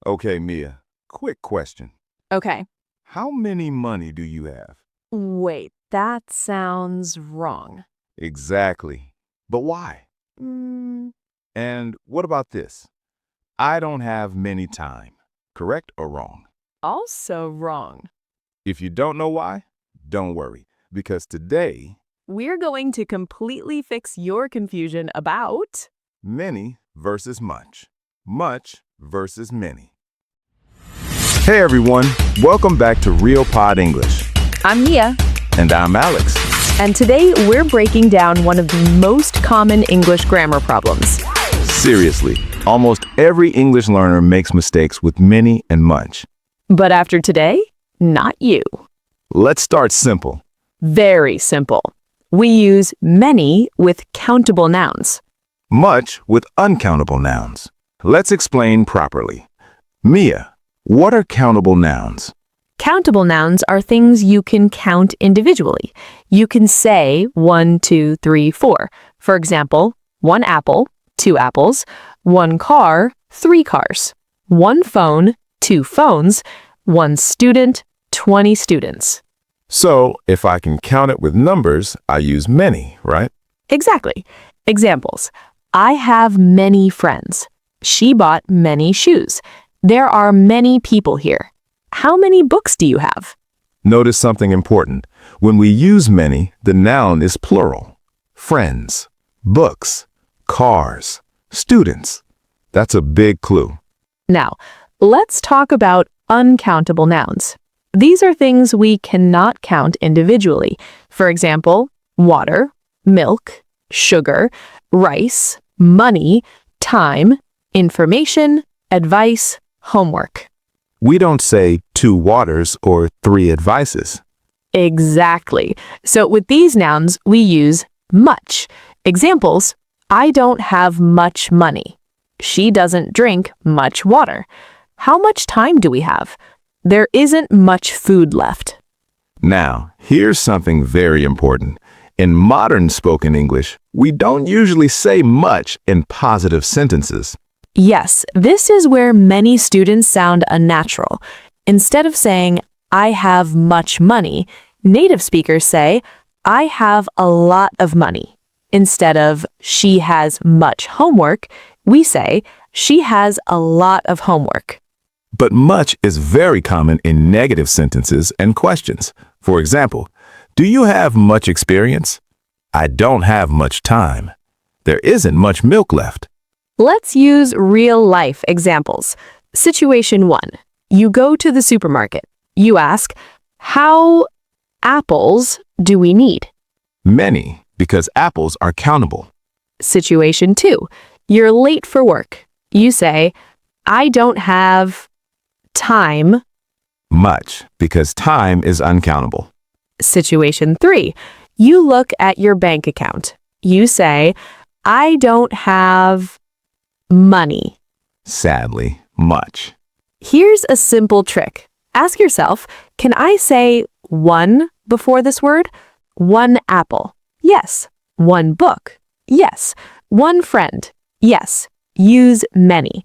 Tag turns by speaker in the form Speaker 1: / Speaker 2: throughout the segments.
Speaker 1: Okay, Mia, quick question.
Speaker 2: Okay.
Speaker 1: How many money do you have?
Speaker 2: Wait, that sounds wrong.
Speaker 1: Exactly. But why?
Speaker 2: Mm,
Speaker 1: And what about this? I don't have many time. Correct or wrong?
Speaker 2: also wrong.
Speaker 1: If you don't know why, don't worry, because today,
Speaker 2: We're going to completely fix your confusion about.
Speaker 1: many versus much. Much versus many. Hey everyone, welcome back to Real PodEnglish.
Speaker 2: I'm Mia,
Speaker 1: And I'm Alex.
Speaker 2: and today we're breaking down one of the most common English grammar problems.
Speaker 1: Seriously, almost every English learner makes mistakes with many and much.
Speaker 2: But after today, not you.
Speaker 1: Let's start simple.
Speaker 2: Very simple. We use many with countable nouns.
Speaker 1: Much with uncountable nouns. Let's explain properly. Mia, what are countable nouns?
Speaker 2: Countable nouns are things you can count individually. You can say 1, 2, 3, 4. For example, 1 apple, 2 apples, 1 car, 3 cars, 1 phone, 2 phones, 1 student, 20 students.
Speaker 1: So, if I can count it with numbers, I use many, right?
Speaker 2: Exactly. Examples. I have many friends. She bought many shoes. There are many people here. How many books do you have?
Speaker 1: Notice something important. When we use many, the noun is plural. Friends, books, cars, students. That's a big clue.
Speaker 2: Now, let's talk about uncountable nouns. These are things we cannot count individually. For example, water, milk, sugar, rice, money, time, information, advice, homework.
Speaker 1: We don't say 2 waters or 3 advices.
Speaker 2: Exactly. So with these nouns, we use much. Examples, I don't have much money. She doesn't drink much water. How much time do we have? There isn't much food left.
Speaker 1: Now, here's something very important. In modern spoken English, we don't usually say much in positive sentences.
Speaker 2: Yes, this is where many students sound unnatural. Instead of saying, I have much money, native speakers say, I have a lot of money. Instead of, she has much homework, we say, she has a lot of homework.
Speaker 1: But much is very common in negative sentences and questions. For example, do you have much experience? I don't have much time. There isn't much milk left.
Speaker 2: Let's use real-life examples. Situation 1. You go to the supermarket. You ask, how apples do we need?
Speaker 1: Many, because apples are countable.
Speaker 2: Situation 2. You're late for work. You say, I don't have time.
Speaker 1: Much, because time is uncountable.
Speaker 2: Situation 3. You look at your bank account. You say, I don't have money.
Speaker 1: Sadly, much.
Speaker 2: Here's a simple trick. Ask yourself, can I say 1 before this word? 1 apple. Yes. 1 book. Yes. 1 friend. Yes. Use many.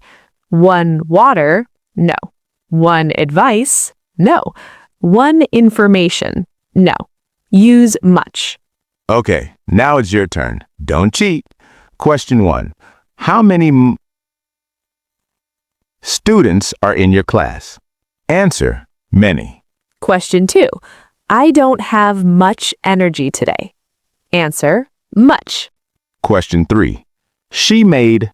Speaker 2: 1 water. No. 1 advice. No. 1 information. No. Use much.
Speaker 1: Okay, now it's your turn. Don't cheat. Question 1. How many students are in your class? Answer, many.
Speaker 2: Question 2. I don't have much energy today. Answer, much.
Speaker 1: Question 3. She made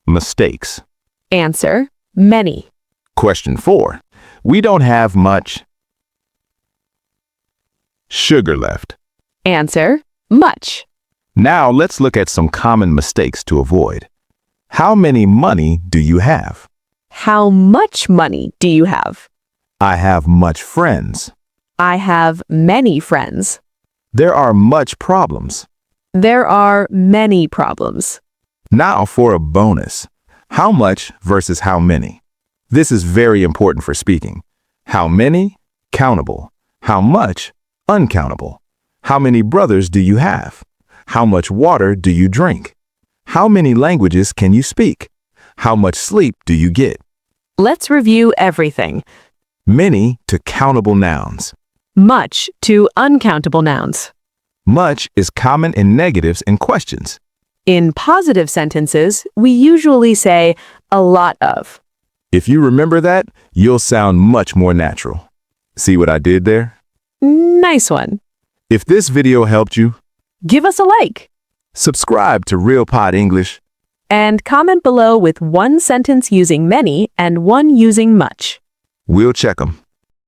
Speaker 1: mistakes.
Speaker 2: Answer, many.
Speaker 1: Question 4. We don't have much sugar left.
Speaker 2: Answer, much.
Speaker 1: Now let's look at some common mistakes to avoid. How many money do you have?
Speaker 2: How much money do you have?
Speaker 1: I have much friends.
Speaker 2: I have many friends.
Speaker 1: There are much problems.
Speaker 2: There are many problems.
Speaker 1: Now for a bonus. How much versus how many? This is very important for speaking. How many? Countable. How much? Uncountable. How many brothers do you have? How much water do you drink? How many languages can you speak? How much sleep do you get?
Speaker 2: Let's review everything.
Speaker 1: Many to countable nouns.
Speaker 2: Much to uncountable nouns.
Speaker 1: Much is common in negatives and questions.
Speaker 2: In positive sentences, we usually say a lot of.
Speaker 1: If you remember that, you'll sound much more natural. See what I did there?
Speaker 2: Nice one.
Speaker 1: If this video helped you,
Speaker 2: Give us a like
Speaker 1: subscribe to Real PodEnglish.
Speaker 2: and comment below with one sentence using many and one using much.
Speaker 1: We'll check them.